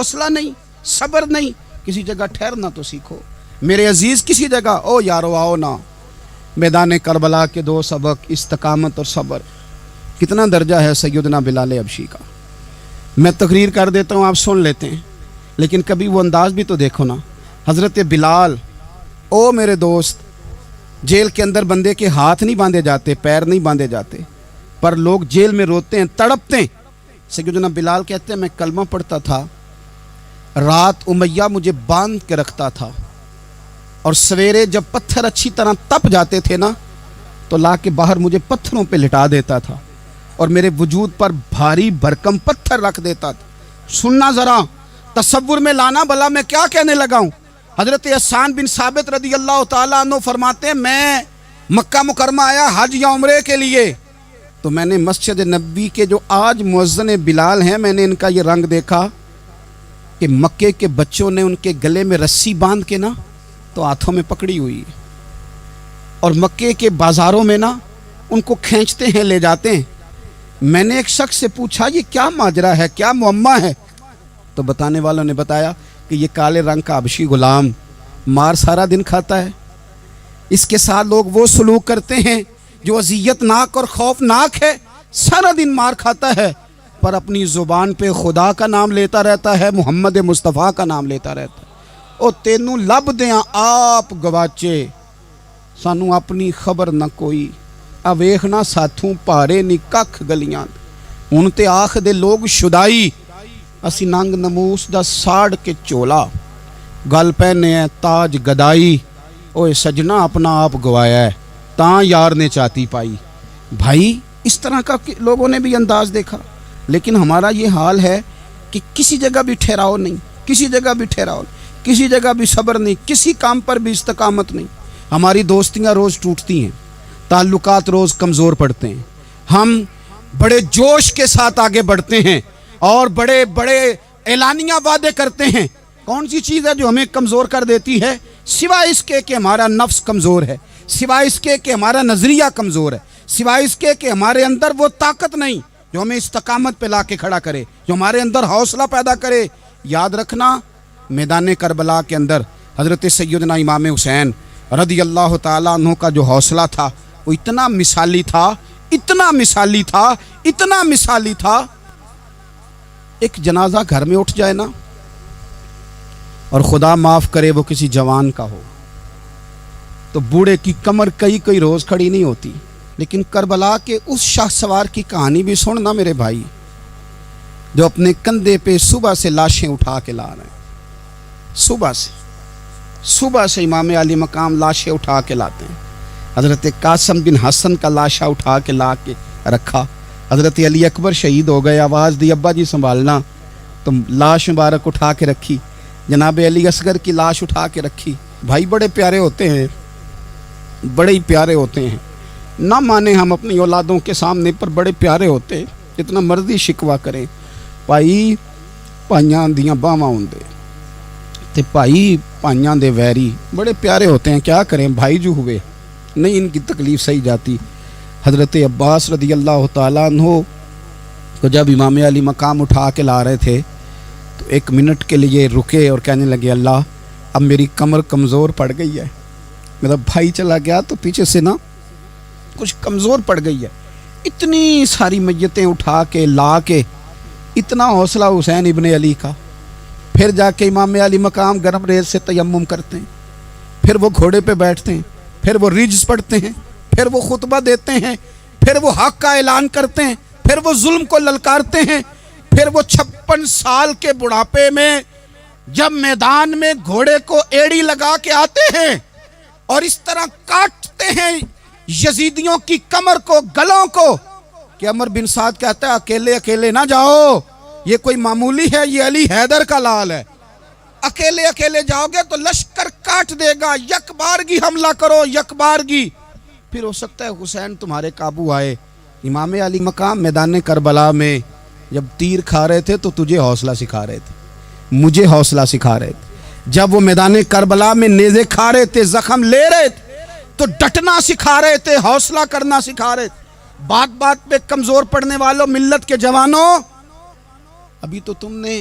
حوصلہ نہیں، صبر نہیں، کسی جگہ ٹھہرنا تو سیکھو میرے عزیز، کسی جگہ او یارو آؤ نا، میدان کربلا کے دو سبق استقامت اور صبر۔ کتنا درجہ ہے سیدنا بلال حبشی کا، میں تقریر کر دیتا ہوں آپ سن لیتے ہیں، لیکن کبھی وہ انداز بھی تو دیکھو نا۔ حضرت بلال، او میرے دوست، جیل کے اندر بندے کے ہاتھ نہیں باندھے جاتے، پیر نہیں باندھے جاتے، پر لوگ جیل میں روتے ہیں، تڑپتے ہیں۔ سیدنا بلال کہتے ہیں میں کلمہ پڑھتا تھا، رات امیہ مجھے باندھ کے رکھتا تھا، اور سویرے جب پتھر اچھی طرح تپ جاتے تھے نا تو لا کے باہر مجھے پتھروں پہ لٹا دیتا تھا اور میرے وجود پر بھاری بھرکم پتھر رکھ دیتا تھا۔ سننا ذرا، تصور میں لانا، بھلا میں کیا کہنے لگا ہوں۔ حضرت حسان بن ثابت رضی اللہ تعالیٰ عنہ فرماتے ہیں میں مکہ مکرمہ آیا حج یا عمرے کے لیے، تو میں نے مسجد نبوی کے جو آج مؤذن بلال ہیں، میں نے ان کا یہ رنگ دیکھا کہ مکے کے بچوں نے ان کے گلے میں رسی باندھ کے نا تو ہاتھوں میں پکڑی ہوئی ہے، اور مکے کے بازاروں میں نا ان کو کھینچتے ہیں، لے جاتے ہیں۔ میں نے ایک شخص سے پوچھا یہ کیا ماجرا ہے، کیا معمہ ہے؟ تو بتانے والوں نے بتایا کہ یہ کالے رنگ کا حبشی غلام مار سارا دن کھاتا ہے، اس کے ساتھ لوگ وہ سلوک کرتے ہیں جو اذیت ناک اور خوفناک ہے، سارا دن مار کھاتا ہے پر اپنی زبان پہ خدا کا نام لیتا رہتا ہے، محمد مصطفیٰ کا نام لیتا رہتا ہے۔ او تینوں لب دیاں آپ گواچے، سانو اپنی خبر نہ کوئی، آ ویکھنا ساتھوں پارے نی ککھ گلیاں، ہن تے آکھ دے لوگ شدائی، اسی ننگ نموس دا ساڑ کے چولا، گل پہنے ہے تاج گدائی، اوے سجنا اپنا آپ گوایا ہے تاں یار نے چاتی پائی۔ بھائی اس طرح کا لوگوں نے بھی انداز دیکھا، لیکن ہمارا یہ حال ہے کہ کسی جگہ بھی ٹھہراؤ نہیں، کسی جگہ بھی ٹھہراؤ نہیں، کسی جگہ بھی صبر نہیں، کسی کام پر بھی استقامت نہیں۔ ہماری دوستیاں روز ٹوٹتی ہیں، تعلقات روز کمزور پڑتے ہیں، ہم بڑے جوش کے ساتھ آگے بڑھتے ہیں اور بڑے بڑے اعلانیہ وعدے کرتے ہیں۔ کون سی چیز ہے جو ہمیں کمزور کر دیتی ہے؟ سوائے اس کے کہ ہمارا نفس کمزور ہے، سوائے اس کے کہ ہمارا نظریہ کمزور ہے، سوائے اس کے کہ ہمارے اندر وہ طاقت نہیں جو ہمیں استقامت پہ لا کے کھڑا کرے، جو ہمارے اندر حوصلہ پیدا کرے۔ یاد رکھنا میدان کربلا کے اندر حضرت سیدنا امام حسین رضی اللہ تعالیٰ عنہ کا جو حوصلہ تھا وہ اتنا مثالی تھا، اتنا مثالی تھا، اتنا مثالی تھا۔ ایک جنازہ گھر میں اٹھ جائے نا، اور خدا معاف کرے وہ کسی جوان کا ہو، تو بوڑھے کی کمر کئی روز کھڑی نہیں ہوتی۔ لیکن کربلا کے اس شاہ سوار کی کہانی بھی سننا میرے بھائی، جو اپنے کندھے پہ صبح سے لاشیں اٹھا کے لا رہے ہیں، صبح سے امام علی مقام لاشیں اٹھا کے لاتے ہیں۔ حضرت قاسم بن حسن کا لاشا اٹھا کے لا کے رکھا، حضرت علی اکبر شہید ہو گئے، آواز دی ابا جی سنبھالنا، تو لاش مبارک اٹھا کے رکھی، جناب علی اصغر کی لاش اٹھا کے رکھی۔ بھائی بڑے پیارے ہوتے ہیں، بڑے ہی پیارے ہوتے ہیں، نہ مانیں ہم اپنی اولادوں کے سامنے، پر بڑے پیارے ہوتے ہیں، جتنا مرضی شکوہ کریں۔ بھائی پائیاں دیاں باواں ہوندے تے بھائی پائیاں دے ویری، بڑے پیارے ہوتے ہیں، کیا کریں بھائی جو ہوئے نہیں ان کی تکلیف سہی جاتی۔ حضرت عباس رضی اللہ تعالیٰ عنہ کو جب امام علی مقام اٹھا کے لا رہے تھے تو ایک منٹ کے لیے رکے اور کہنے لگے اللہ اب میری کمر کمزور پڑ گئی ہے، میرا بھائی چلا گیا تو پیچھے سے نا کچھ کمزور پڑ گئی ہے۔ اتنی ساری میتیں اٹھا کے لا کے، اتنا حوصلہ حسین ابن علی کا، پھر جا کے امام علی مقام گرم ریت سے تیمم کرتے ہیں، پھر وہ گھوڑے پہ بیٹھتے ہیں، پھر وہ رجز پڑھتے ہیں، پھر وہ خطبہ دیتے ہیں، پھر وہ حق کا اعلان کرتے ہیں، پھر وہ ظلم کو للکارتے ہیں، پھر وہ 56 سال کے بڑھاپے میں جب میدان میں گھوڑے کو ایڑی لگا کے آتے ہیں اور اس طرح کاٹتے ہیں یزیدیوں کی کمر کو، گلوں کو، کہ عمر بن سعد کہتا ہے اکیلے اکیلے نہ جاؤ، یہ کوئی معمولی ہے، یہ علی حیدر کا لال ہے، اکیلے اکیلے جاؤ گے تو لشکر کاٹ دے گا، یک بارگی حملہ کرو، یک بارگی، پھر ہو سکتا ہے حسین تمہارے قابو آئے۔ امام علی مقام میدان کربلا میں جب تیر کھا رہے تھے تو تجھے حوصلہ سکھا رہے تھے، مجھے حوصلہ سکھا رہے تھے۔ جب وہ میدان کربلا میں نیزے کھا رہے تھے، زخم لے رہے تھے تو ڈٹنا سکھا رہے تھے، حوصلہ کرنا سکھا رہے تھے۔ بات بات پہ کمزور پڑنے والوں، ملت کے جوانوں، ابھی تو تم نے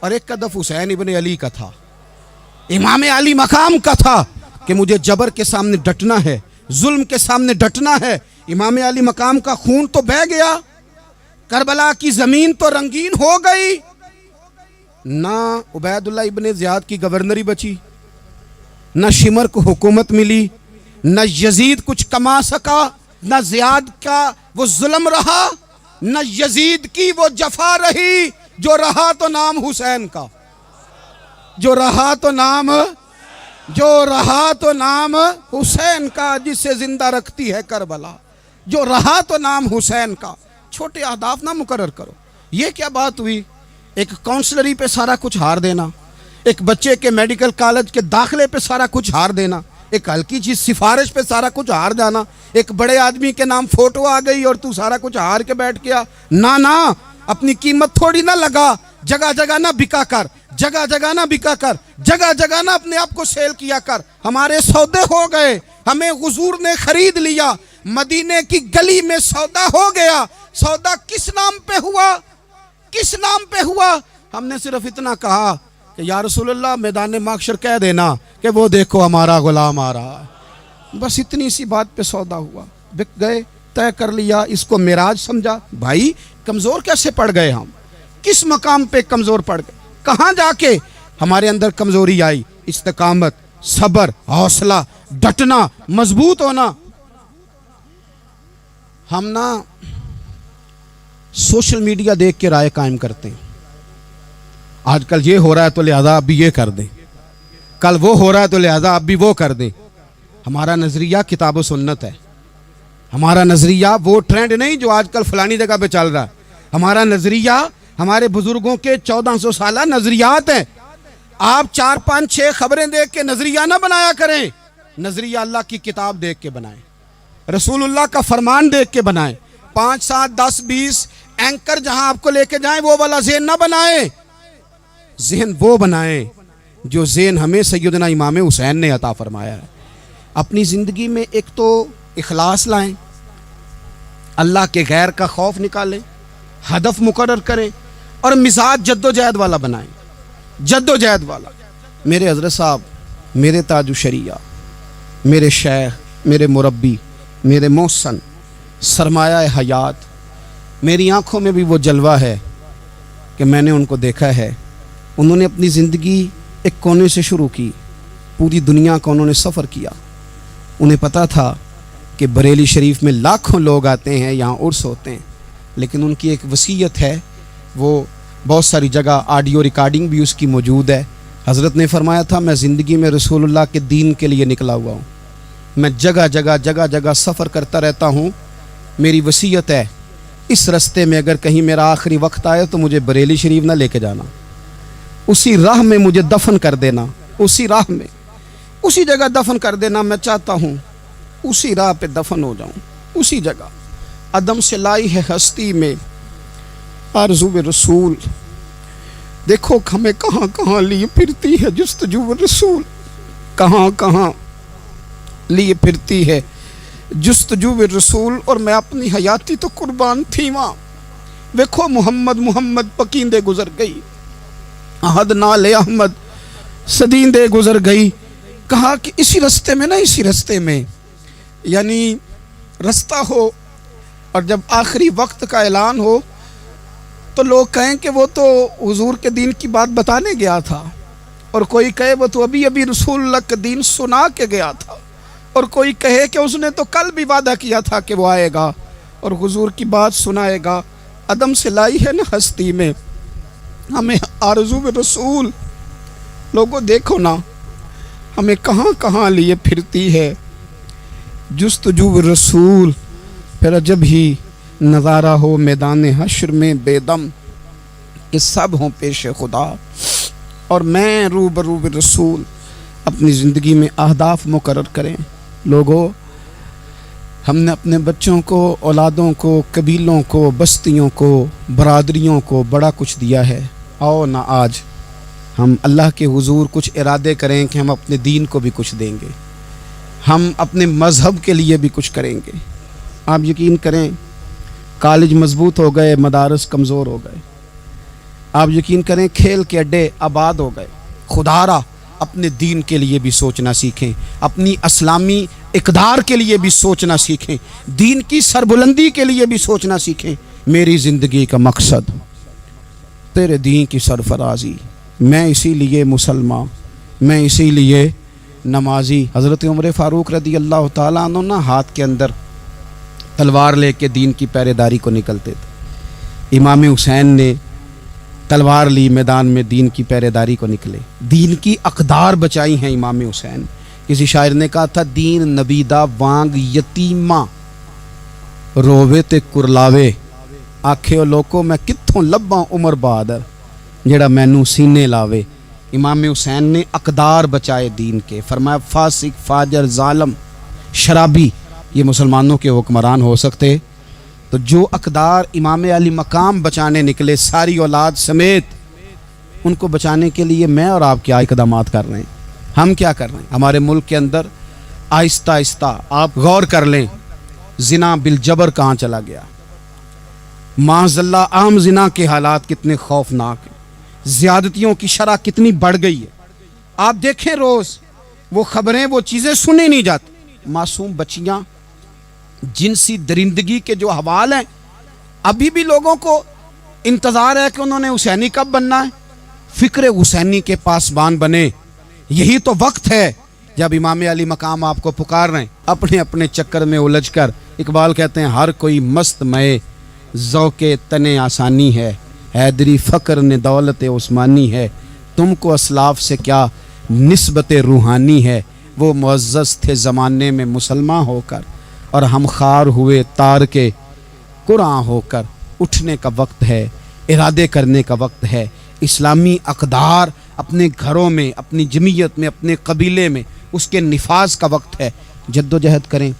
اور ایک کا دف حسین ابن علی کا تھا، امام علی مقام کا تھا کہ مجھے جبر کے سامنے ڈٹنا ہے، ظلم کے سامنے ڈٹنا ہے۔ امام علی مقام کا خون تو بہہ گیا، کربلا کی زمین تو رنگین ہو گئی، نہ عبید اللہ ابن زیاد کی گورنری بچی، نہ شمر کو حکومت ملی، نہ یزید کچھ کما سکا، نہ زیاد کا وہ ظلم رہا، نہ یزید کی وہ جفا رہی، جو رہا تو نام حسین کا، جو رہا تو نام حسین کا، جس سے زندہ رکھتی ہے کربلا، جو رہا تو نام حسین کا۔ چھوٹے اہداف نہ مقرر کرو۔ یہ کیا بات ہوئی؟ ایک کونسلری پہ سارا کچھ ہار دینا، ایک بچے کے میڈیکل کالج کے داخلے پہ سارا کچھ ہار دینا، ایک ہلکی چیز سفارش پہ سارا کچھ ہار جانا، ایک بڑے آدمی کے نام فوٹو آ گئی اور تو سارا کچھ ہار کے بیٹھ گیا۔ نہ اپنی قیمت تھوڑی نہ لگا، جگہ جگہ نہ بکا کر، جگہ جگہ نہ بکا کر، جگہ جگہ نہ اپنے آپ کو سیل کیا کر۔ ہمارے سودے ہو گئے، ہمیں حضور نے خرید لیا، مدینے کی گلی میں سودا ہو گیا۔ سودا کس نام پہ ہوا؟ کس نام پہ ہوا؟ ہم نے صرف اتنا کہا کہ یا رسول اللہ میدان محشر کہہ دینا کہ وہ دیکھو ہمارا غلام آ رہا ہے، بس اتنی سی بات پہ سودا ہوا، بک گئے، طے کر لیا، اس کو معراج سمجھا۔ بھائی کمزور کیسے پڑ گئے ہم؟ کس مقام پہ کمزور پڑ گئے؟ کہاں جا کے ہمارے اندر کمزوری آئی؟ استقامت، صبر، حوصلہ، ڈٹنا، مضبوط ہونا۔ ہم نا سوشل میڈیا دیکھ کے رائے قائم کرتے ہیں، آج کل یہ ہو رہا ہے تو لہذا اب بھی یہ کر دیں، کل وہ ہو رہا ہے تو لہذا اب بھی وہ کر دیں۔ ہمارا نظریہ کتاب و سنت ہے، ہمارا نظریہ وہ ٹرینڈ نہیں جو آج کل فلانی جگہ پہ چل رہا ہے۔ ہمارا نظریہ ہمارے بزرگوں کے 1400 سالہ نظریات ہیں۔ آپ 4 5 6 خبریں دیکھ کے نظریہ نہ بنایا کریں، نظریہ اللہ کی کتاب دیکھ کے بنائیں، رسول اللہ کا فرمان دیکھ کے بنائیں۔ 5 7 10 20 اینکر جہاں آپ کو لے کے جائیں وہ والا ذہن نہ بنائیں، ذہن وہ بنائیں جو ذہن ہمیں سیدنا امام حسین نے عطا فرمایا ہے۔ اپنی زندگی میں ایک تو اخلاص لائیں، اللہ کے غیر کا خوف نکالیں، ہدف مقرر کریں اور مزاج جد و جہد والا بنائیں، جد و جہد والا۔ میرے حضرت صاحب، میرے تاج الشریعہ، میرے شیخ، میرے مربی، میرے محسن، سرمایہ حیات، میری آنکھوں میں بھی وہ جلوہ ہے کہ میں نے ان کو دیکھا ہے۔ انہوں نے اپنی زندگی ایک کونے سے شروع کی، پوری دنیا کا انہوں نے سفر کیا۔ انہیں پتا تھا کہ بریلی شریف میں لاکھوں لوگ آتے ہیں، یہاں عرس ہوتے ہیں، لیکن ان کی ایک وصیت ہے، وہ بہت ساری جگہ آڈیو ریکارڈنگ بھی اس کی موجود ہے۔ حضرت نے فرمایا تھا میں زندگی میں رسول اللہ کے دین کے لیے نکلا ہوا ہوں، میں جگہ جگہ سفر کرتا رہتا ہوں، میری وصیت ہے اس رستے میں اگر کہیں میرا آخری وقت آئے تو مجھے بریلی شریف نہ لے کے جانا، اسی راہ میں مجھے دفن کر دینا، اسی راہ میں، اسی جگہ دفن کر دینا۔ میں چاہتا ہوں اسی راہ پہ دفن ہو جاؤں، اسی جگہ۔ عدم سے لائی ہے ہستی میں آرزو رسول، دیکھو ہمیں کہاں کہاں لیے پھرتی ہے جستجو رسول، کہاں کہاں لیے پھرتی ہے جستجو رسول، اور میں اپنی حیاتی تو قربان تھی وہاں۔ دیکھو محمد پکیندے گزر گئی، احد نال احمد صدیندے گزر گئی۔ کہا کہ اسی رستے میں نا، اسی رستے میں، یعنی رستہ ہو اور جب آخری وقت کا اعلان ہو تو لوگ کہیں کہ وہ تو حضور کے دین کی بات بتانے گیا تھا، اور کوئی کہے وہ تو ابھی رسول اللہ کے دین سنا کے گیا تھا، اور کوئی کہے کہ اس نے تو کل بھی وعدہ کیا تھا کہ وہ آئے گا اور حضور کی بات سنائے گا۔ عدم سے لائی ہے نا ہستی میں ہمیں آرزو رسول، لوگوں دیکھو نا ہمیں کہاں کہاں لیے پھرتی ہے جستجو رسول۔ پھر جب ہی نظارہ ہو میدان حشر میں بے دم کہ سب ہوں پیش خدا، اور میں روبرو رسول۔ اپنی زندگی میں اہداف مقرر کریں لوگوں۔ ہم نے اپنے بچوں کو، اولادوں کو، قبیلوں کو، بستیوں کو، برادریوں کو بڑا کچھ دیا ہے۔ آؤ نہ آج ہم اللہ کے حضور کچھ ارادے کریں کہ ہم اپنے دین کو بھی کچھ دیں گے، ہم اپنے مذہب کے لیے بھی کچھ کریں گے۔ آپ یقین کریں کالج مضبوط ہو گئے، مدارس کمزور ہو گئے، آپ یقین کریں کھیل کے اڈے آباد ہو گئے. خدارا اپنے دین کے لیے بھی سوچنا سیکھیں, اپنی اسلامی اقدار کے لیے بھی سوچنا سیکھیں, دین کی سربلندی کے لیے بھی سوچنا سیکھیں. میری زندگی کا مقصد تیرے دین کی سرفرازی, میں اسی لیے مسلمان, میں اسی لیے نمازی. حضرت عمر فاروق رضی اللہ تعالیٰ عنہ نا ہاتھ کے اندر تلوار لے کے دین کی پہرے داری کو نکلتے تھے. امام حسین نے تلوار لی, میدان میں دین کی پہرے داری کو نکلے, دین کی اقدار بچائی ہیں امام حسین. کسی شاعر نے کہا تھا دین نبیدہ وانگ یتیماں رووے تے کرلاوے, آکھے لوکو میں کتھوں لباں عمر بہادر جڑا مینوں سینے لاوے. امام حسین نے اقدار بچائے دین کے. فرمایا فاسق, فاجر, ظالم, شرابی یہ مسلمانوں کے حکمران ہو سکتے؟ تو جو اقدار امام علی مقام بچانے نکلے ساری اولاد سمیت, ان کو بچانے کے لیے میں اور آپ کیا اقدامات کر رہے ہیں, ہم کیا کر رہے ہیں؟ ہمارے ملک کے اندر آہستہ آہستہ آپ غور کر لیں زنا بالجبر کہاں چلا گیا. معاذ اللہ عام زنا کے حالات کتنے خوفناک ہیں, زیادتیوں کی شرح کتنی بڑھ گئی ہے. آپ دیکھیں روز وہ خبریں, وہ چیزیں سنی نہیں جاتی. معصوم بچیاں, جنسی درندگی کے جو حوال ہیں, ابھی بھی لوگوں کو انتظار ہے کہ انہوں نے حسینی کب بننا ہے, فکر حسینی کے پاسبان بنے. یہی تو وقت ہے جب امام علی مقام آپ کو پکار رہے ہیں. اپنے اپنے چکر میں الجھ کر اقبال کہتے ہیں ہر کوئی مست مئے ذوق تنے آسانی ہے, حیدری فقر نے دولت عثمانی ہے, تم کو اسلاف سے کیا نسبت روحانی ہے. وہ معزز تھے زمانے میں مسلمان ہو کر, اور ہم خار ہوئے تار کے قرآن ہو کر. اٹھنے کا وقت ہے, ارادے کرنے کا وقت ہے. اسلامی اقدار اپنے گھروں میں, اپنی جمعیت میں, اپنے قبیلے میں اس کے نفاذ کا وقت ہے. جد و جہد کریں,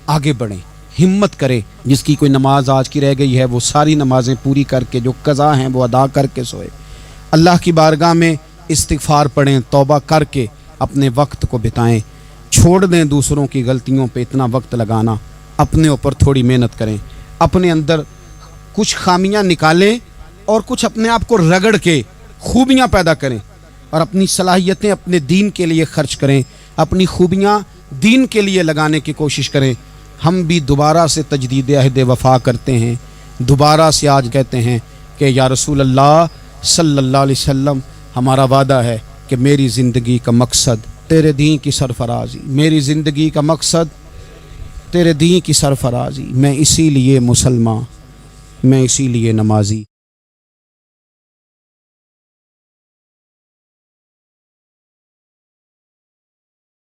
آگے بڑھیں, ہمت کریں. جس کی کوئی نماز آج کی رہ گئی ہے وہ ساری نمازیں پوری کر کے, جو قضا ہیں وہ ادا کر کے سوئے. اللہ کی بارگاہ میں استغفار پڑھیں, توبہ کر کے اپنے وقت کو بتائیں. چھوڑ دیں دوسروں کی غلطیوں پہ اتنا وقت لگانا, اپنے اوپر تھوڑی محنت کریں. اپنے اندر کچھ خامیاں نکالیں اور کچھ اپنے آپ کو رگڑ کے خوبیاں پیدا کریں, اور اپنی صلاحیتیں اپنے دین کے لیے خرچ کریں. اپنی خوبیاں دین کے لیے لگانے کی کوشش کریں. ہم بھی دوبارہ سے تجدید عہد وفا کرتے ہیں, دوبارہ سے آج کہتے ہیں کہ یا رسول اللہ صلی اللہ علیہ وسلم, ہمارا وعدہ ہے کہ میری زندگی کا مقصد تیرے دین کی سرفرازی, میری زندگی کا مقصد تیرے دین کی سرفرازی. میں اسی لیے مسلمان, میں اسی لیے نمازی.